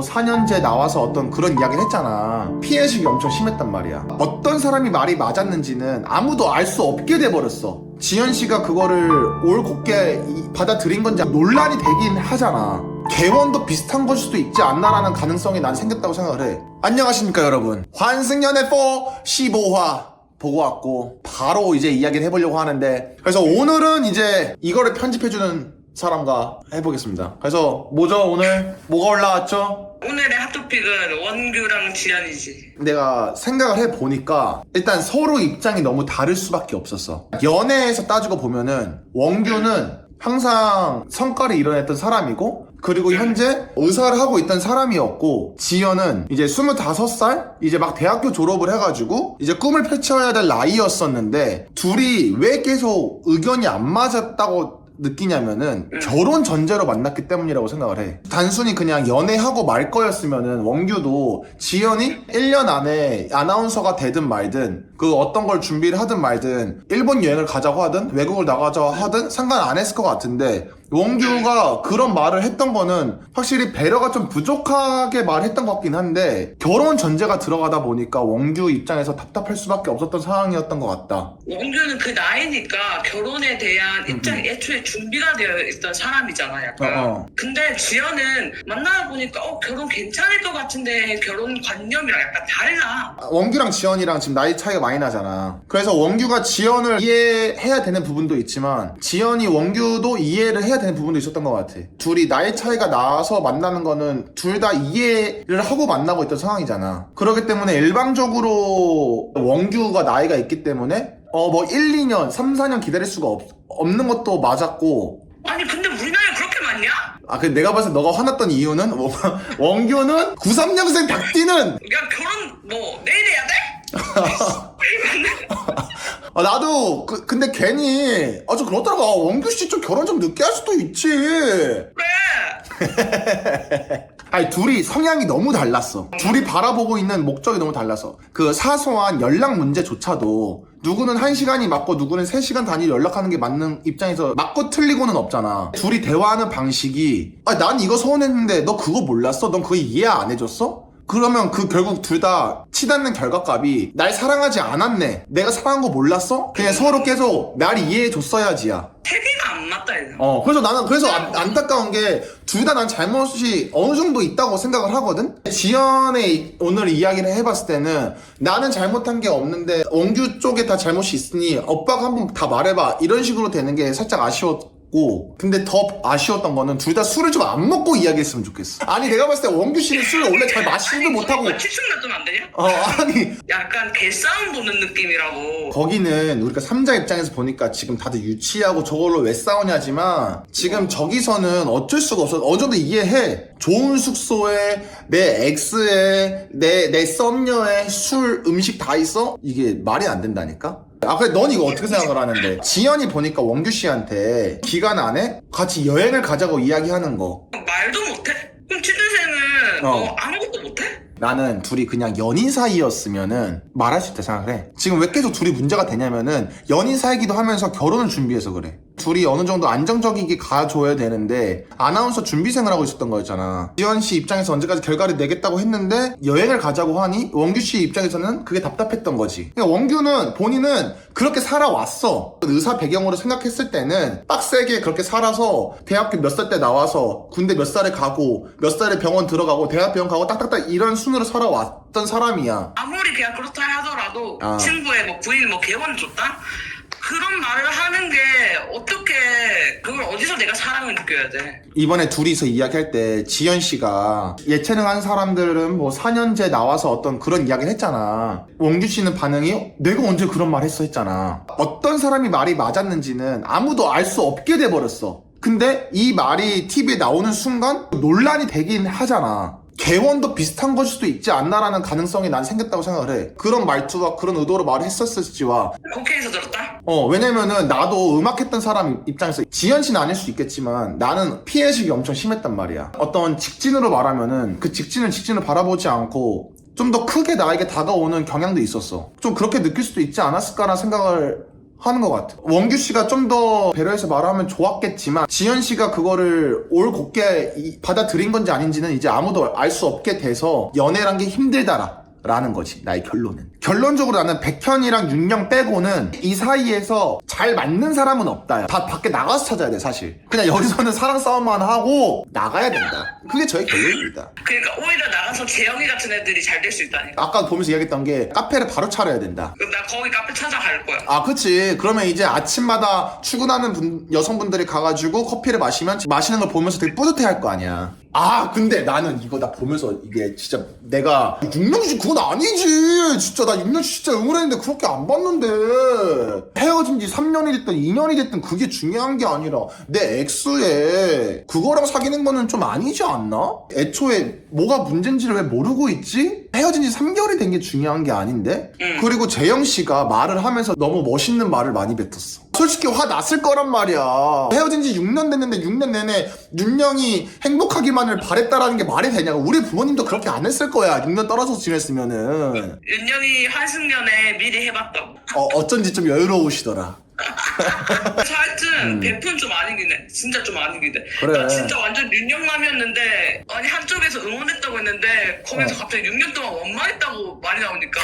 4년제 나와서 어떤 그런 이야기를 했잖아. 피해의식이 엄청 심했단 말이야. 어떤 사람이 말이 맞았는지는 아무도 알 수 없게 돼버렸어. 지현씨가 그거를 올곧게 받아들인 건지 논란이 되긴 하잖아. 개원도 비슷한 걸 수도 있지 않나라는 가능성이 난 생겼다고 생각을 해. 안녕하십니까 여러분, 환승연애 4 15화 보고 왔고 바로 이제 이야기를 해보려고 하는데, 그래서 오늘은 이제 이거를 편집해주는 사람과 해보겠습니다. 그래서 뭐죠? 오늘 뭐가 올라왔죠? 오늘의 핫토픽은 원규랑 지연이지. 내가 생각을 해보니까 일단 서로 입장이 너무 다를 수밖에 없었어. 연애에서 따지고 보면은 원규는 항상 성과를 이뤄냈던 사람이고, 그리고 현재 의사를 하고 있던 사람이었고, 지연은 이제 25살? 이제 막 대학교 졸업을 해가지고 이제 꿈을 펼쳐야 될 나이였었는데, 둘이 왜 계속 의견이 안 맞았다고 느끼냐면은 결혼 전제로 만났기 때문이라고 생각을 해. 단순히 그냥 연애하고 말 거였으면은 원규도 지연이 1년 안에 아나운서가 되든 말든, 그 어떤 걸 준비를 하든 말든, 일본 여행을 가자고 하든 외국을 나가자고 하든 상관 안 했을 것 같은데, 원규가 그런 말을 했던 거는 확실히 배려가 좀 부족하게 말했던 것 같긴 한데, 결혼 전제가 들어가다 보니까 원규 입장에서 답답할 수밖에 없었던 상황이었던 것 같다. 원규는 그 나이니까 결혼에 대한 입장이 애초에 준비가 되어 있던 사람이잖아, 약간. 근데 지연은 만나다 보니까 결혼 괜찮을 것 같은데 결혼 관념이랑 약간 달라. 원규랑 지연이랑 지금 나이 차이가 많이 나잖아. 그래서 원규가 지연을 이해해야 되는 부분도 있지만, 지연이 원규도 이해를 해야 되는 부분도 있었던 것 같아. 둘이 나이 차이가 나서 만나는 거는 둘 다 이해를 하고 만나고 있던 상황이잖아. 그렇기 때문에 일방적으로 원규가 나이가 있기 때문에 뭐 1, 2년, 3, 4년 기다릴 수가 없는 것도 맞았고. 아니 근데 우리 나이 그렇게 많냐? 근데 내가 봤을 때 너가 화났던 이유는 원규는 93년생 닭띠는 야, 결혼 뭐 내일 해야 돼? 나도 근데 괜히 좀 그렇더라고. 원규씨 좀 결혼 좀 늦게 할 수도 있지. 왜? 아니, 둘이 성향이 너무 달랐어. 둘이 바라보고 있는 목적이 너무 달라서. 그 사소한 연락 문제조차도 누구는 1시간이 맞고 누구는 3시간 단위로 연락하는 게 맞는 입장에서 맞고 틀리고는 없잖아. 둘이 대화하는 방식이, 난 이거 서운했는데 너 그거 몰랐어? 넌 그거 이해 안 해줬어? 그러면 결국 둘 다 치닫는 결과값이 날 사랑하지 않았네, 내가 사랑한 거 몰랐어? 그냥 서로 계속 날 이해해줬어야지야. 세계가 안 맞다 이거. 그래서 나는 안타까운 게, 둘 다 난 잘못이 어느 정도 있다고 생각을 하거든? 지연의 오늘 이야기를 해봤을 때는 나는 잘못한 게 없는데 원규 쪽에 다 잘못이 있으니 오빠가 한번 다 말해봐, 이런 식으로 되는 게 살짝 아쉬웠고, 근데 더 아쉬웠던 거는 둘 다 술을 좀 안 먹고 이야기했으면 좋겠어. 아니, 내가 봤을 때 원규 씨는 술을 원래 잘 마시지도 못하고. 치중 놔두면 안 되냐? 아니, 약간 개싸움 보는 느낌이라고. 거기는 우리가 3자 입장에서 보니까 지금 다들 유치하고 저걸로 왜 싸우냐지만, 지금 저기서는 어쩔 수가 없어. 어느 정도 이해해. 좋은 숙소에 내 엑스에 내 썸녀에 술 음식 다 있어? 이게 말이 안 된다니까? 그래, 넌 이거 어떻게 생각을 하는데? 지연이 보니까 원규 씨한테 기간 안에 같이 여행을 가자고 이야기하는 거. 말도 못해? 그럼 취준생은 아무것도 못해? 나는 둘이 그냥 연인 사이였으면은 말할 수 있다 생각을 해. 지금 왜 계속 둘이 문제가 되냐면은, 연인 사이기도 하면서 결혼을 준비해서 그래. 둘이 어느 정도 안정적이게 가줘야 되는데 아나운서 준비생을 하고 있었던 거였잖아. 지연 씨 입장에서 언제까지 결과를 내겠다고 했는데 여행을 가자고 하니 원규 씨 입장에서는 그게 답답했던 거지. 그러니까 원규는 본인은 그렇게 살아왔어. 의사 배경으로 생각했을 때는 빡세게 그렇게 살아서 대학교 몇 살 때 나와서 군대 몇 살에 가고 몇 살에 병원 들어가고 대학병원 가고 딱딱딱 이런 순으로 살아왔던 사람이야. 아무리 그냥 그렇다 하더라도 친구의 뭐 부인 뭐 개원 줬다? 그런 말을 하는 게 어떻게, 그걸 어디서 내가 사랑을 느껴야 돼? 이번에 둘이서 이야기할 때 지연 씨가 예체능 한 사람들은 뭐 4년제 나와서 어떤 그런 이야기를 했잖아. 원규 씨는 반응이 내가 언제 그런 말 했어 했잖아. 어떤 사람이 말이 맞았는지는 아무도 알 수 없게 돼버렸어. 근데 이 말이 TV에 나오는 순간 논란이 되긴 하잖아. 개원도 비슷한 걸 수도 있지 않나라는 가능성이 난 생겼다고 생각을 해. 그런 말투와 그런 의도로 말을 했었을지와. 국회에서 들었다? 왜냐면은 나도 음악했던 사람 입장에서, 지연 씨는 아닐 수 있겠지만 나는 피해의식이 엄청 심했단 말이야. 어떤 직진으로 말하면은 그 직진을 바라보지 않고 좀 더 크게 나에게 다가오는 경향도 있었어. 좀 그렇게 느낄 수도 있지 않았을까라는 생각을 하는 것 같아. 원규 씨가 좀 더 배려해서 말하면 좋았겠지만 지현 씨가 그거를 올곧게 받아들인 건지 아닌지는 이제 아무도 알 수 없게 돼서 연애란 게 힘들다라 라는 거지. 나의 결론은. 결론적으로 나는 백현이랑 윤영 빼고는 이 사이에서 잘 맞는 사람은 없다. 다 밖에 나가서 찾아야 돼 사실. 그냥 여기서는 사랑 싸움만 하고 나가야 된다. 그게 저의 결론입니다. 그러니까 오히려 나가서 재영이 같은 애들이 잘 될 수 있다니까. 아까 보면서 이야기했던 게 카페를 바로 차려야 된다. 그럼 나 거기 카페 찾아갈 거야. 아 그치. 그러면 이제 아침마다 출근하는 여성분들이 가가지고 커피를 마시면 마시는 걸 보면서 되게 뿌듯해할 거 아니야. 아 근데 나는 이거 나 보면서 이게 진짜 내가 윤영씨 그건 아니지. 진짜 나 윤영씨 진짜 응원했는데 그렇게 안 봤는데. 헤어진 지 3년이 됐든 2년이 됐든 그게 중요한 게 아니라 내 엑스에 그거랑 사귀는 거는 좀 아니지 않나? 애초에 뭐가 문제인지를 왜 모르고 있지? 헤어진 지 3개월이 된 게 중요한 게 아닌데? 그리고 재영씨가 말을 하면서 너무 멋있는 말을 많이 뱉었어. 솔직히 화 났을 거란 말이야. 헤어진 지 6년 됐는데 6년 내내 윤영이 행복하기만을 바랬다라는 게 말이 되냐고. 우리 부모님도 그렇게 안 했을 거야. 6년 떨어져서 지냈으면은. 윤영이 환승연애 미리 해봤다고. 어쩐지 좀 여유로우시더라. 그래서 하여튼 베프는 좀 아니긴 해. 진짜 좀 아니긴 해. 그래. 나 진짜 완전 윤영남이었는데 아니 한쪽에서 응원했다고 했는데 거기서 갑자기 6년 동안 원망했다고 말이 나오니까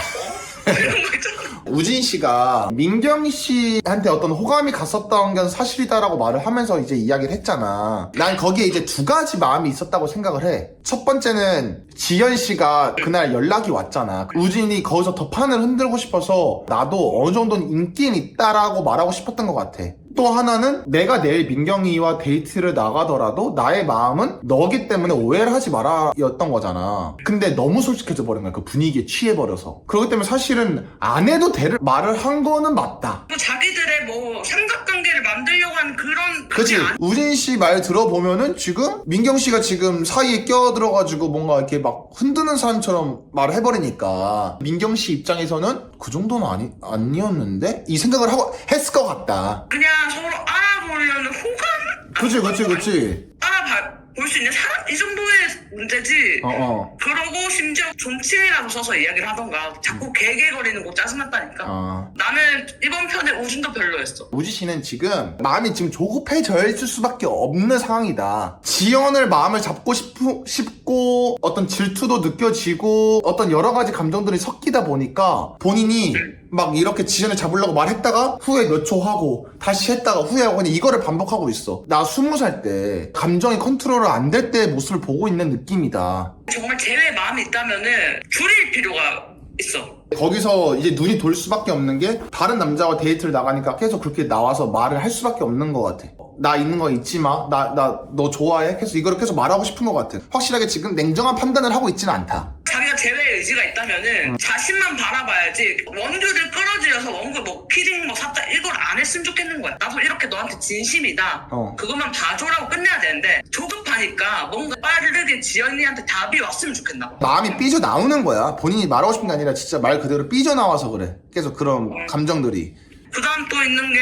이런 거 있잖아. 우진 씨가 민경 씨한테 어떤 호감이 갔었던 건 사실이다라고 말을 하면서 이제 이야기를 했잖아. 난 거기에 이제 두 가지 마음이 있었다고 생각을 해. 첫 번째는 지현 씨가 그날 연락이 왔잖아. 우진이 거기서 더 판을 흔들고 싶어서 나도 어느 정도는 인기는 있다라고 말하고 싶었던 것 같아. 또 하나는 내가 내일 민경이와 데이트를 나가더라도 나의 마음은 너기 때문에 오해를 하지 마라 였던 거잖아. 근데 너무 솔직해져 버린 거야. 그 분위기에 취해버려서. 그렇기 때문에 사실은 안 해도 될 말을 한 거는 맞다. 뭐 자기들의 뭐 삼각관계를 만들려고 하는 그런 그치. 우진 씨 말 들어보면은 지금 민경 씨가 지금 사이에 껴들어가지고 뭔가 이렇게 막 흔드는 사람처럼 말을 해버리니까 민경 씨 입장에서는 그 정도는 아니었는데? 이 생각을 하고 했을 것 같다. 그냥 서로 알아보려는 호감? 그치. 알아볼 수 있는 사람? 이 정도의 문제지. 그러고 심지어 존칭이라고 써서 이야기를 하던가 자꾸 개개거리는 거 짜증났다니까. 나는 이번 편에 우진도 별로였어. 우지 씨는 지금 마음이 지금 조급해져 있을 수밖에 없는 상황이다. 지연을 마음을 잡고 싶고 어떤 질투도 느껴지고 어떤 여러 가지 감정들이 섞이다 보니까 본인이 막 이렇게 지연을 잡으려고 말했다가 후회 몇 초 하고 다시 했다가 후회하고 그냥 이거를 반복하고 있어. 나 20살 때 감정이 컨트롤 안 될 때의 모습을 보고 있는 느낌이다. 정말 쟤의 마음이 있다면은 줄일 필요가 있어. 거기서 이제 눈이 돌 수밖에 없는 게 다른 남자와 데이트를 나가니까 계속 그렇게 나와서 말을 할 수밖에 없는 것 같아. 나 있는 거 잊지 마. 나 너 좋아해? 계속 이거를 계속 말하고 싶은 것 같아. 확실하게 지금 냉정한 판단을 하고 있지는 않다. 자기가 제외의 의지가 있다면은 자신만 바라봐야지. 원규를 끌어들여서 원규 뭐 키링 뭐 샀다 이걸 안 했으면 좋겠는 거야. 나도 이렇게 너한테 진심이다. 그것만 봐줘라고 끝내야 되는데 조급하니까 뭔가 빠르게 지연이한테 답이 왔으면 좋겠나 봐. 마음이 삐져나오는 거야. 본인이 말하고 싶은 게 아니라 진짜 말 그대로 삐져나와서 그래. 계속 그런 감정들이. 그 다음 또 있는 게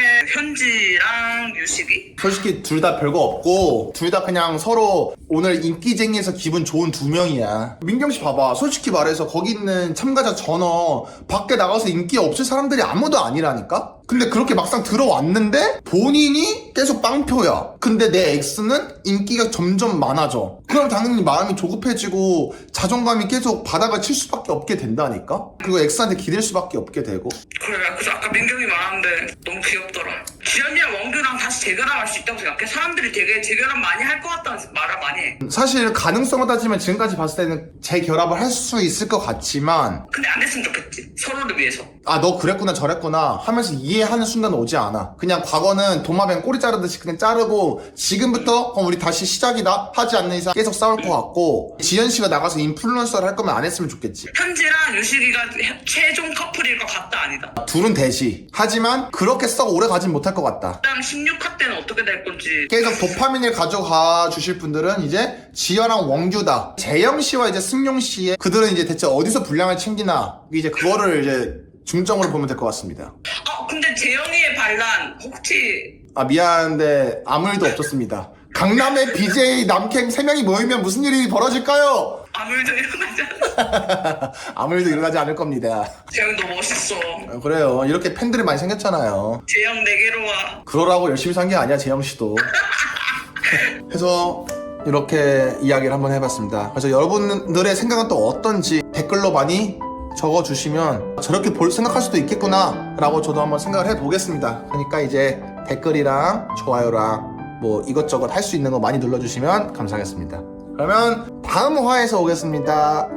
현지랑 유식이? 솔직히 둘 다 별거 없고 둘 다 그냥 서로 오늘 인기쟁이에서 기분 좋은 두 명이야. 민경씨 봐봐. 솔직히 말해서 거기 있는 참가자 전원 밖에 나가서 인기 없을 사람들이 아무도 아니라니까? 근데 그렇게 막상 들어왔는데 본인이 계속 빵표야. 근데 내 엑스는 인기가 점점 많아져. 그럼 당연히 마음이 조급해지고 자존감이 계속 바닥을 칠 수밖에 없게 된다니까? 그리고 엑스한테 기댈 수밖에 없게 되고. 그래, 그래서 아까 민경이 말하는데 너무 귀엽더라. 지연이랑 원규랑 다시 재결합할 수 있다고 생각해. 사람들이 되게 재결합 많이 할 것 같다는 말을 많이 해. 사실 가능성을 따지면 지금까지 봤을 때는 재결합을 할 수 있을 것 같지만 근데 안 했으면 좋겠지. 서로를 위해서. 아, 너 그랬구나 저랬구나 하면서 이해하는 순간 오지 않아. 그냥 과거는 도마뱀 꼬리 자르듯이 그냥 자르고 지금부터 그럼 우리 다시 시작이다 하지 않는 이상 계속 싸울 것 같고, 지현씨가 나가서 인플루언서를 할 거면 안 했으면 좋겠지. 현지랑 유식이가 최종 커플일 것 같다 아니다. 둘은 대시. 하지만 그렇게 썩 오래 가진 못할 것 같다. 일단 16화 때는 어떻게 될 건지. 계속 도파민을 가져가 주실 분들은 이제 지현랑 원규다. 재영씨와 이제 승용씨의 그들은 이제 대체 어디서 분량을 챙기나, 이제 그거를 이제 중점으로 보면 될 것 같습니다. 근데 재영이의 반란 혹시 아, 미안한데 아무 일도 없었습니다. 강남의 BJ 남캠 3명이 모이면 무슨 일이 벌어질까요? 아무 일도 일어나지 않아. 아무 일도 일어나지 않을 겁니다. 재영 너 멋있어. 그래요. 이렇게 팬들이 많이 생겼잖아요. 재영 내게로 와. 그러라고 열심히 산 게 아니야, 재영씨도. 해서 이렇게 이야기를 한번 해봤습니다. 그래서 여러분들의 생각은 또 어떤지 댓글로 많이 적어주시면 저렇게 생각할 수도 있겠구나 라고 저도 한번 생각을 해보겠습니다. 그러니까 이제 댓글이랑 좋아요랑 뭐 이것저것 할 수 있는 거 많이 눌러주시면 감사하겠습니다. 그러면 다음 화에서 오겠습니다.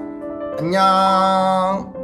안녕.